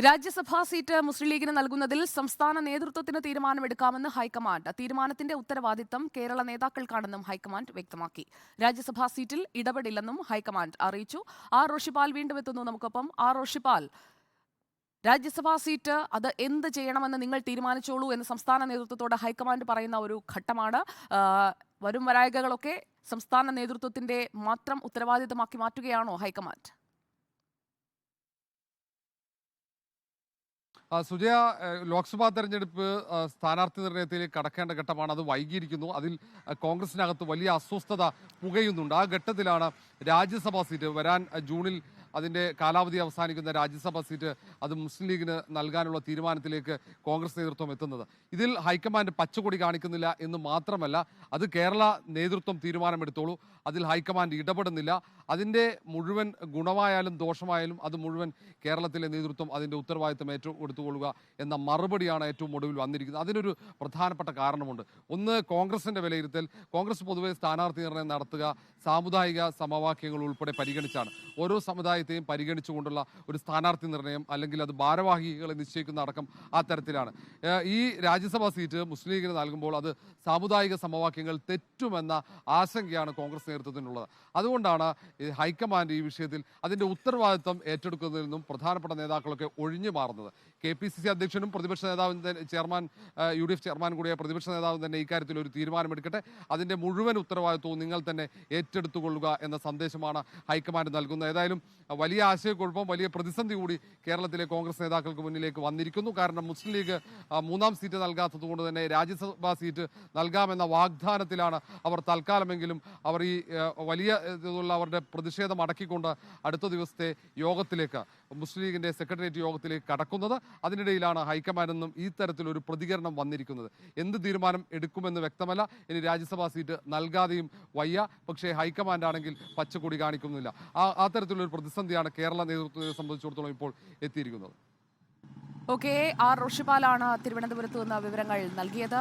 രാജ്യസഭാ seat മുസ്ലിം ലീഗിന് നൽകുന്നതിൽ സംസ്ഥാന നേതൃത്വത്തിന് തീരുമാനമെടുക്കാമെന്ന് ഹൈക്കമാൻഡ്. തീരുമാനത്തിന്റെ ഉത്തരവാദിത്തം കേരള നേതാക്കൾക്കാണെന്നും ഹൈക്കമാൻഡ് വ്യക്തമാക്കി. രാജ്യസഭാ സീറ്റിൽ ഇടപെടില്ലെന്നും ഹൈക്കമാൻഡ് അറിയിച്ചു. ആർ റോഷിപാൽ വീണ്ടും എത്തുന്നു നമുക്കൊപ്പം. ആർ റോഷിപാൽ, രാജ്യസഭാ സീറ്റ് അത് എന്ത് ചെയ്യണമെന്ന് നിങ്ങൾ തീരുമാനിച്ചോളൂ എന്ന് സംസ്ഥാന നേതൃത്വത്തോട് ഹൈക്കമാൻഡ് പറയുന്ന ഒരു ഘട്ടമാണ്. വരും വരായികകളൊക്കെ സംസ്ഥാന നേതൃത്വത്തിന്റെ മാത്രം ഉത്തരവാദിത്തമാക്കി മാറ്റുകയാണോ ഹൈക്കമാൻഡ്? സുജയ, ലോക്സഭാ തെരഞ്ഞെടുപ്പ് സ്ഥാനാർത്ഥി നിർണയത്തിലേക്ക് കടക്കേണ്ട ഘട്ടമാണ്. അത് വൈകിയിരിക്കുന്നു. അതിൽ കോൺഗ്രസിനകത്ത് വലിയ അസ്വസ്ഥത പുകയുന്നുണ്ട്. ആ ഘട്ടത്തിലാണ് രാജ്യസഭാ സീറ്റ് വരാൻ ജൂണിൽ അതിൻ്റെ കാലാവധി അവസാനിക്കുന്ന രാജ്യസഭാ സീറ്റ് അത് മുസ്ലിം ലീഗിന് നൽകാനുള്ള തീരുമാനത്തിലേക്ക് കോൺഗ്രസ് നേതൃത്വം എത്തുന്നത്. ഇതിൽ ഹൈക്കമാൻഡ് പച്ചക്കൊടി കാണിക്കുന്നില്ല എന്ന് മാത്രമല്ല, അത് കേരള നേതൃത്വം തീരുമാനമെടുത്തോളൂ, അതിൽ ഹൈക്കമാൻഡ് ഇടപെടുന്നില്ല. അതിൻ്റെ മുഴുവൻ ഗുണമായാലും ദോഷമായാലും അത് മുഴുവൻ കേരളത്തിലെ നേതൃത്വം അതിൻ്റെ ഉത്തരവാദിത്തം ഏറ്റെടുത്തുകൊള്ളുക എന്ന മറുപടിയാണ് ഏറ്റവും ഒടുവിൽ വന്നിരിക്കുന്നത്. അതിനൊരു പ്രധാനപ്പെട്ട കാരണമുണ്ട്. ഒന്ന്, കോൺഗ്രസിൻ്റെ വിലയിരുത്തൽ. കോൺഗ്രസ് പൊതുവെ സ്ഥാനാർത്ഥി നിർണയം നടത്തുക സാമുദായിക സമവാക്യങ്ങൾ ഉൾപ്പെടെ പരിഗണിച്ചാണ്. ഓരോ സമുദായത്തെയും പരിഗണിച്ചുകൊണ്ടുള്ള ഒരു സ്ഥാനാർത്ഥി നിർണയം, അല്ലെങ്കിൽ അത് ഭാരവാഹികളെ നിശ്ചയിക്കുന്ന അടക്കം ആ തരത്തിലാണ്. ഈ രാജ്യസഭാ സീറ്റ് മുസ്ലിം ലീഗിന് നൽകുമ്പോൾ അത് സാമുദായിക സമവാക്യങ്ങൾ തെറ്റുമെന്ന ആശങ്കയാണ് കോൺഗ്രസ് നേതൃത്വത്തിനുള്ളത്. അതുകൊണ്ടാണ് ഹൈക്കമാൻഡ് ഈ വിഷയത്തിൽ അതിൻ്റെ ഉത്തരവാദിത്വം ഏറ്റെടുക്കുന്നതിൽ നിന്നും പ്രധാനപ്പെട്ട നേതാക്കളൊക്കെ ഒഴിഞ്ഞു മാറുന്നത്. KPCC അധ്യക്ഷനും പ്രതിപക്ഷ നേതാവും ചെയർമാൻ, UDF ചെയർമാൻ കൂടിയ പ്രതിപക്ഷ നേതാവും തന്നെ ഇക്കാര്യത്തിൽ ഒരു തീരുമാനമെടുക്കട്ടെ, അതിൻ്റെ മുഴുവൻ ഉത്തരവാദിത്വവും നിങ്ങൾ തന്നെ ഏറ്റെടുത്തുകൊള്ളുക എന്ന സന്ദേശമാണ് ഹൈക്കമാൻഡ് നൽകുന്നത്. ഏതായാലും വലിയ ആശയക്കുഴപ്പം, വലിയ പ്രതിസന്ധി കൂടി കേരളത്തിലെ കോൺഗ്രസ് നേതാക്കൾക്ക് മുന്നിലേക്ക് വന്നിരിക്കുന്നു. കാരണം മുസ്ലിം ലീഗ് മൂന്നാം സീറ്റ് നൽകാത്തത് കൊണ്ട് തന്നെ രാജ്യസഭാ സീറ്റ് നൽകാമെന്ന വാഗ്ദാനത്തിലാണ് അവർ തൽക്കാലമെങ്കിലും അവർ ഈ വലിയ ഇതിലുള്ള അവരുടെ പ്രതിഷേധം അടക്കിക്കൊണ്ട് അടുത്ത ദിവസത്തെ യോഗത്തിലേക്ക്, മുസ്ലിം ലീഗിൻ്റെ സെക്രട്ടേറിയറ്റ് യോഗത്തിലേക്ക് കടക്കുന്നത്. അതിനിടയിലാണ് ഹൈക്കമാൻഡിൽ നിന്നും ഈ തരത്തിലൊരു പ്രതികരണം വന്നിരിക്കുന്നത്. എന്ത് തീരുമാനം എടുക്കുമെന്ന് വ്യക്തമല്ല. ഇനി രാജ്യസഭാ സീറ്റ് നൽകാതെയും വയ്യ, പക്ഷേ ഹൈക്കമാൻഡ് ആണെങ്കിൽ പച്ചക്കൊടി കാണിക്കുന്നില്ല. ആ തരത്തിലൊരു പ്രതിസന്ധിയാണ് കേരള നേതൃത്വത്തെ സംബന്ധിച്ചിടത്തോളം ഇപ്പോൾ എത്തിയിരിക്കുന്നത്. ഓക്കെ, ആർ റോഷിപാലാണ് തിരുവനന്തപുരത്ത് നിന്ന് വിവരങ്ങൾ നൽകിയത്.